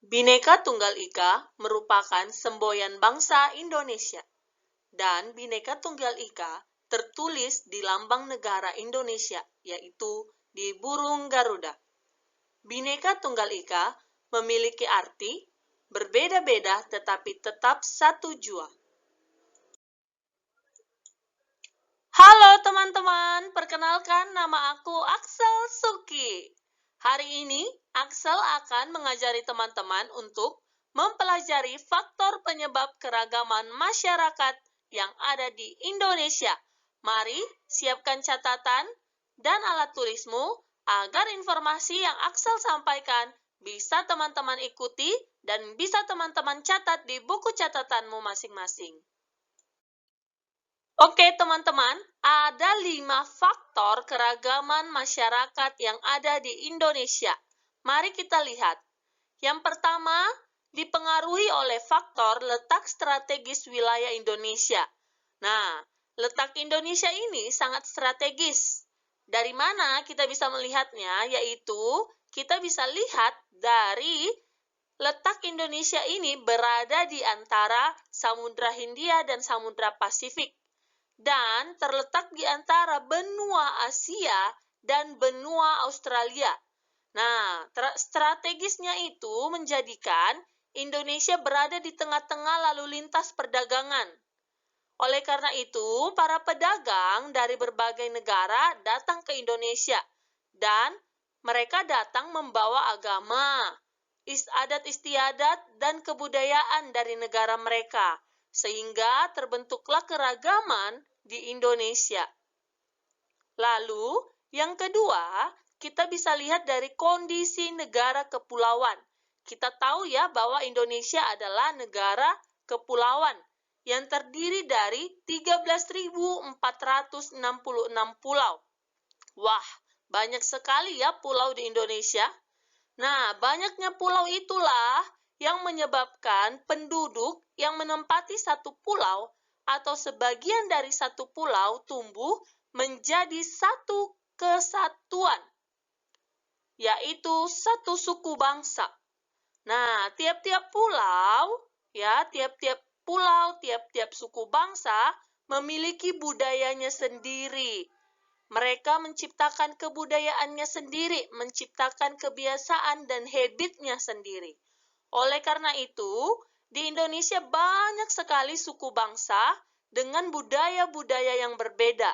Bhinneka Tunggal Ika merupakan semboyan bangsa Indonesia, dan Bhinneka Tunggal Ika tertulis di lambang negara Indonesia, yaitu di burung Garuda. Bhinneka Tunggal Ika memiliki arti berbeda-beda tetapi tetap satu jua. Halo teman-teman, perkenalkan nama aku Axel Suki. Hari ini, Axel akan mengajari teman-teman untuk mempelajari faktor penyebab keragaman masyarakat yang ada di Indonesia. Mari siapkan catatan dan alat tulismu agar informasi yang Axel sampaikan bisa teman-teman ikuti dan bisa teman-teman catat di buku catatanmu masing-masing. Oke teman-teman, ada 5 faktor keragaman masyarakat yang ada di Indonesia. Mari kita lihat. Yang pertama, dipengaruhi oleh faktor letak strategis wilayah Indonesia. Nah, letak Indonesia ini sangat strategis. Dari mana kita bisa melihatnya? Yaitu, kita bisa lihat dari letak Indonesia ini berada di antara Samudra Hindia dan Samudra Pasifik, dan terletak di antara benua Asia dan benua Australia. Nah, strategisnya itu menjadikan Indonesia berada di tengah-tengah lalu lintas perdagangan. Oleh karena itu, para pedagang dari berbagai negara datang ke Indonesia, dan mereka datang membawa agama, adat istiadat, dan kebudayaan dari negara mereka, sehingga terbentuklah keragaman di Indonesia. Lalu, yang kedua, kita bisa lihat dari kondisi negara kepulauan. Kita tahu ya bahwa Indonesia adalah negara kepulauan yang terdiri dari 13.466 pulau. Wah, banyak sekali ya pulau di Indonesia. Nah, banyaknya pulau itulah yang menyebabkan penduduk yang menempati satu pulau atau sebagian dari satu pulau tumbuh menjadi satu kesatuan, yaitu satu suku bangsa. Nah, tiap-tiap pulau, tiap-tiap suku bangsa memiliki budayanya sendiri. Mereka menciptakan kebudayaannya sendiri, menciptakan kebiasaan dan habitnya sendiri. Oleh karena itu, di Indonesia banyak sekali suku bangsa dengan budaya-budaya yang berbeda.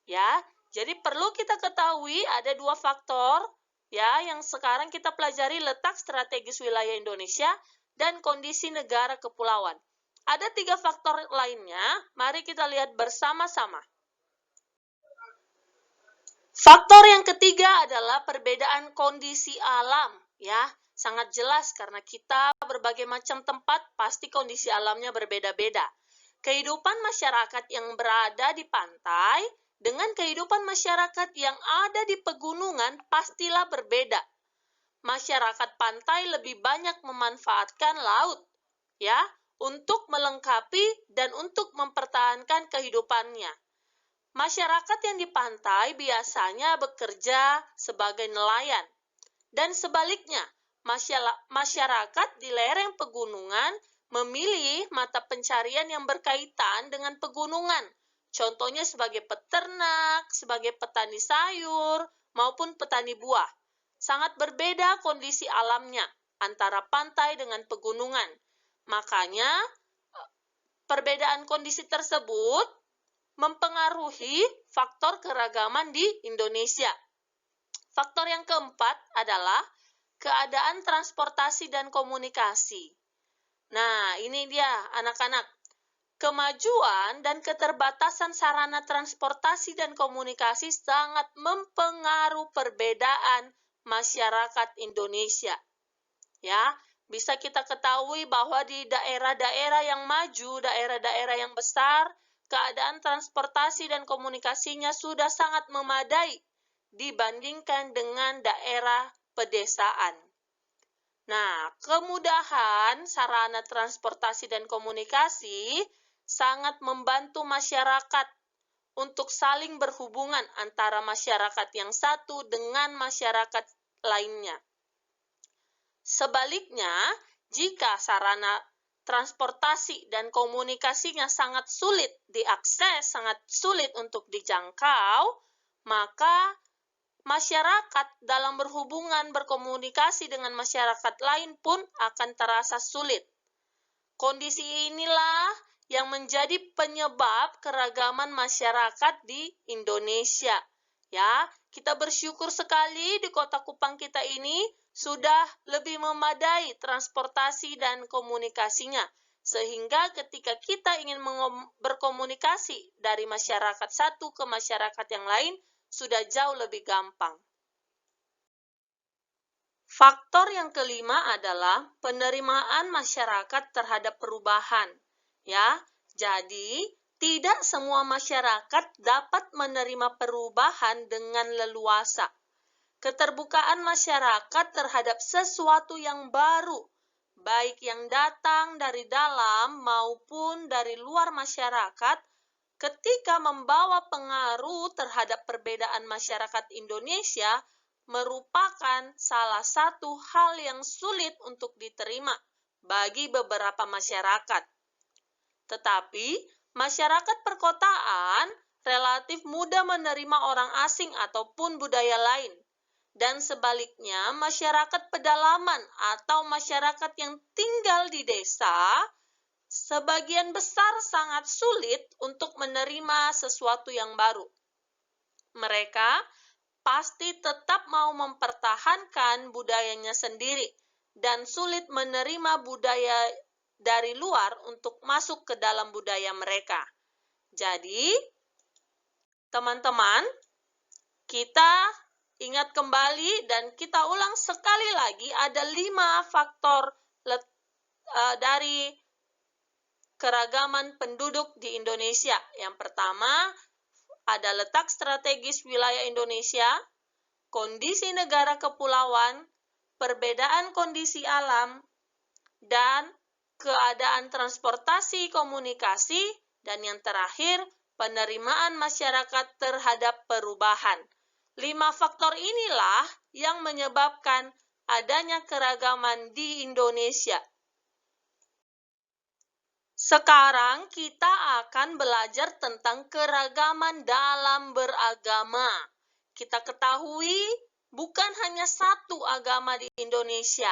Ya, jadi perlu kita ketahui ada 2 faktor ya yang sekarang kita pelajari, letak strategis wilayah Indonesia dan kondisi negara kepulauan. Ada 3 faktor lainnya, mari kita lihat bersama-sama. Faktor yang ketiga adalah perbedaan kondisi alam, ya. Sangat jelas karena kita berbagai macam tempat, pasti kondisi alamnya berbeda-beda. Kehidupan masyarakat yang berada di pantai dengan kehidupan masyarakat yang ada di pegunungan pastilah berbeda. Masyarakat pantai lebih banyak memanfaatkan laut, ya, untuk melengkapi dan untuk mempertahankan kehidupannya. Masyarakat yang di pantai biasanya bekerja sebagai nelayan, dan sebaliknya, masyarakat di lereng pegunungan memilih mata pencarian yang berkaitan dengan pegunungan, contohnya sebagai peternak, sebagai petani sayur, maupun petani buah. Sangat berbeda kondisi alamnya antara pantai dengan pegunungan. Makanya, perbedaan kondisi tersebut mempengaruhi faktor keragaman di Indonesia. Faktor yang keempat adalah keadaan transportasi dan komunikasi. Nah, ini dia anak-anak. Kemajuan dan keterbatasan sarana transportasi dan komunikasi sangat mempengaruhi perbedaan masyarakat Indonesia. Ya, bisa kita ketahui bahwa di daerah-daerah yang maju, daerah-daerah yang besar, keadaan transportasi dan komunikasinya sudah sangat memadai dibandingkan dengan daerah pedesaan. Nah, kemudahan sarana transportasi dan komunikasi sangat membantu masyarakat untuk saling berhubungan antara masyarakat yang satu dengan masyarakat lainnya. Sebaliknya, jika sarana transportasi dan komunikasinya sangat sulit diakses, sangat sulit untuk dijangkau, maka masyarakat dalam berhubungan berkomunikasi dengan masyarakat lain pun akan terasa sulit. Kondisi inilah yang menjadi penyebab keragaman masyarakat di Indonesia. Ya, kita bersyukur sekali di Kota Kupang kita ini sudah lebih memadai transportasi dan komunikasinya. Sehingga ketika kita ingin berkomunikasi dari masyarakat satu ke masyarakat yang lain, sudah jauh lebih gampang. Faktor yang kelima adalah penerimaan masyarakat terhadap perubahan. Ya, jadi tidak semua masyarakat dapat menerima perubahan dengan leluasa. Keterbukaan masyarakat terhadap sesuatu yang baru, baik yang datang dari dalam maupun dari luar masyarakat, ketika membawa pengaruh terhadap perbedaan masyarakat Indonesia, merupakan salah satu hal yang sulit untuk diterima bagi beberapa masyarakat. Tetapi, masyarakat perkotaan relatif mudah menerima orang asing ataupun budaya lain. Dan sebaliknya, masyarakat pedalaman atau masyarakat yang tinggal di desa, sebagian besar sangat sulit untuk menerima sesuatu yang baru. Mereka pasti tetap mau mempertahankan budayanya sendiri dan sulit menerima budaya dari luar untuk masuk ke dalam budaya mereka. Jadi, teman-teman, kita ingat kembali dan kita ulang sekali lagi, ada 5 faktor dari keragaman penduduk di Indonesia. Yang pertama, ada letak strategis wilayah Indonesia, kondisi negara kepulauan, perbedaan kondisi alam, dan keadaan transportasi komunikasi, dan yang terakhir, penerimaan masyarakat terhadap perubahan. 5 faktor inilah yang menyebabkan adanya keragaman di Indonesia. Sekarang kita akan belajar tentang keragaman dalam beragama. Kita ketahui bukan hanya satu agama di Indonesia,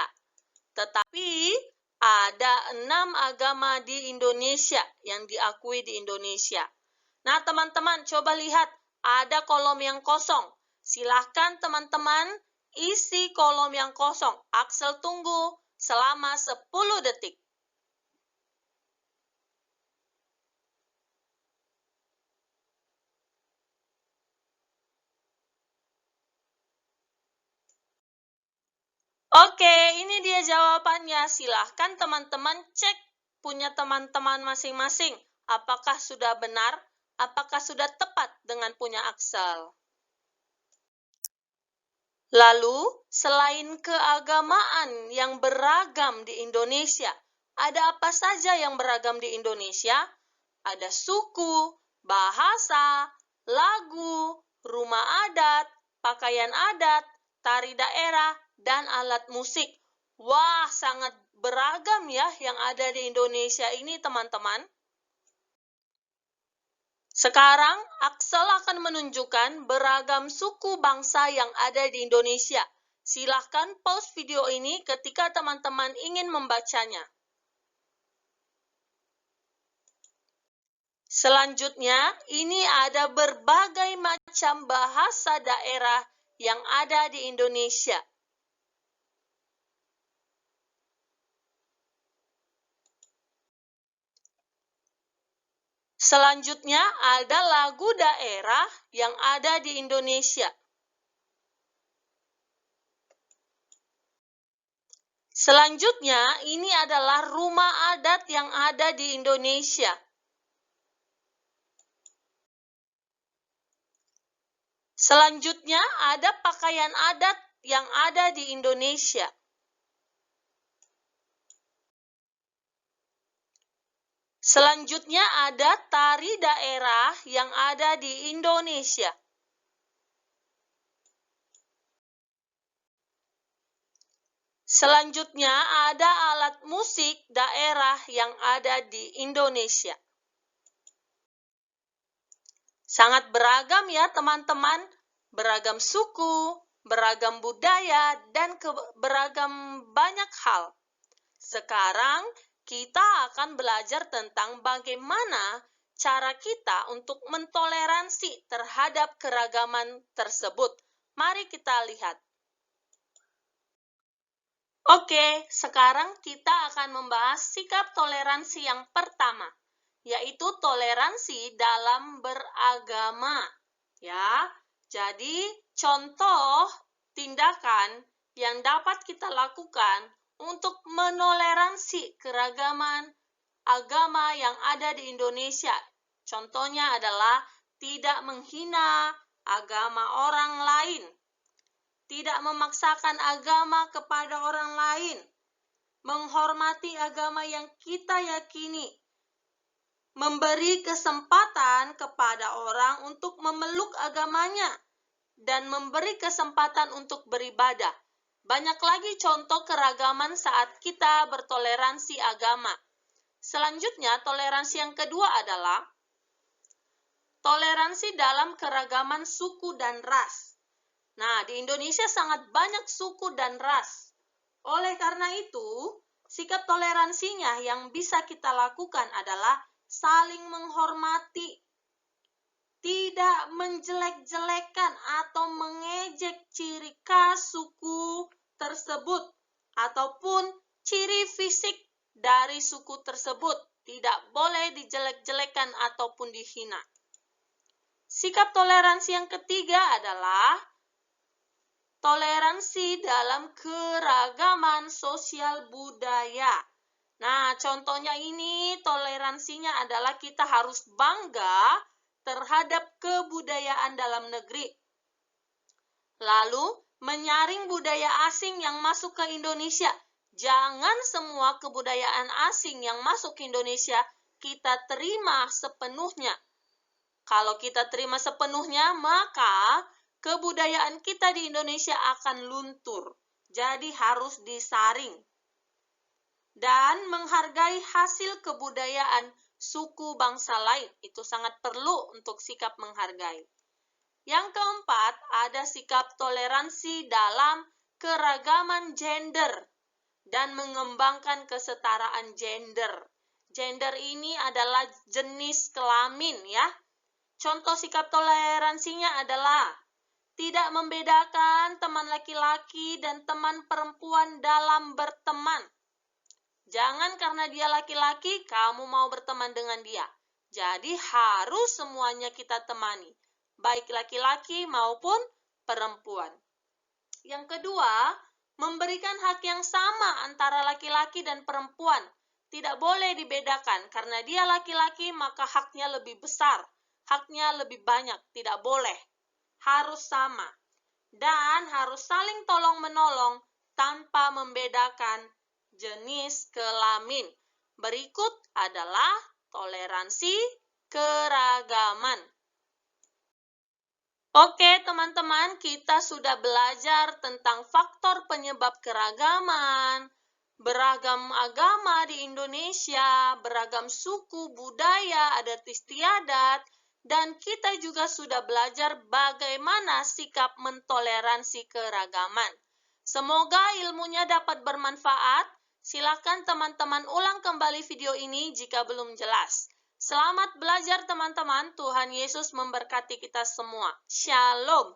tetapi ada 6 agama di Indonesia yang diakui di Indonesia. Nah, teman-teman, coba lihat, ada kolom yang kosong. Silahkan teman-teman isi kolom yang kosong. Axel tunggu selama 10 detik. Oke, ini dia jawabannya. Silahkan teman-teman cek punya teman-teman masing-masing. Apakah sudah benar? Apakah sudah tepat dengan punya Axel? Lalu, selain keagamaan yang beragam di Indonesia, ada apa saja yang beragam di Indonesia? Ada suku, bahasa, lagu, rumah adat, pakaian adat, tari daerah, dan alat musik. Wah, sangat beragam ya yang ada di Indonesia ini, teman-teman. Sekarang, Axel akan menunjukkan beragam suku bangsa yang ada di Indonesia. Silahkan pause video ini ketika teman-teman ingin membacanya. Selanjutnya, ini ada berbagai macam bahasa daerah yang ada di Indonesia. Selanjutnya, ada lagu daerah yang ada di Indonesia. Selanjutnya, ini adalah rumah adat yang ada di Indonesia. Selanjutnya, ada pakaian adat yang ada di Indonesia. Selanjutnya, ada tari daerah yang ada di Indonesia. Selanjutnya ada alat musik daerah yang ada di Indonesia. Sangat beragam ya teman-teman, beragam suku, beragam budaya, dan beragam banyak hal. Sekarang kita akan belajar tentang bagaimana cara kita untuk mentoleransi terhadap keragaman tersebut. Mari kita lihat. Oke, sekarang kita akan membahas sikap toleransi yang pertama, yaitu toleransi dalam beragama. Ya, jadi contoh tindakan yang dapat kita lakukan untuk menoleransi keragaman agama yang ada di Indonesia. Contohnya adalah tidak menghina agama orang lain, tidak memaksakan agama kepada orang lain, menghormati agama yang kita yakini, memberi kesempatan kepada orang untuk memeluk agamanya, dan memberi kesempatan untuk beribadah. Banyak lagi contoh keragaman saat kita bertoleransi agama. Selanjutnya, toleransi yang kedua adalah toleransi dalam keragaman suku dan ras. Nah, di Indonesia sangat banyak suku dan ras. Oleh karena itu, sikap toleransinya yang bisa kita lakukan adalah saling menghormati, tidak menjelek-jelekan atau mengejek ciri khas suku tersebut, ataupun ciri fisik dari suku tersebut. Tidak boleh dijelek-jelekan ataupun dihina. Sikap toleransi yang ketiga adalah toleransi dalam keragaman sosial budaya. Nah, contohnya ini toleransinya adalah kita harus bangga terhadap kebudayaan dalam negeri. Lalu, menyaring budaya asing yang masuk ke Indonesia. Jangan semua kebudayaan asing yang masuk ke Indonesia kita terima sepenuhnya. Kalau kita terima sepenuhnya, maka kebudayaan kita di Indonesia akan luntur. Jadi harus disaring. Dan menghargai hasil kebudayaan suku bangsa lain. Itu sangat perlu untuk sikap menghargai. Yang keempat, ada sikap toleransi dalam keragaman gender dan mengembangkan kesetaraan gender. Gender ini adalah jenis kelamin ya. Contoh sikap toleransinya adalah tidak membedakan teman laki-laki dan teman perempuan dalam berteman. Jangan karena dia laki-laki, kamu mau berteman dengan dia. Jadi harus semuanya kita temani, baik laki-laki maupun perempuan. Yang kedua, memberikan hak yang sama antara laki-laki dan perempuan. Tidak boleh dibedakan, karena dia laki-laki maka haknya lebih besar, haknya lebih banyak, tidak boleh. Harus sama. Dan harus saling tolong-menolong tanpa membedakan jenis kelamin. Berikut adalah toleransi keragaman. Oke teman-teman, kita sudah belajar tentang faktor penyebab keragaman, beragam agama di Indonesia, beragam suku, budaya, adat istiadat, dan kita juga sudah belajar bagaimana sikap mentoleransi keragaman. Semoga ilmunya dapat bermanfaat. Silakan teman-teman ulang kembali video ini jika belum jelas. Selamat belajar teman-teman. Tuhan Yesus memberkati kita semua. Shalom.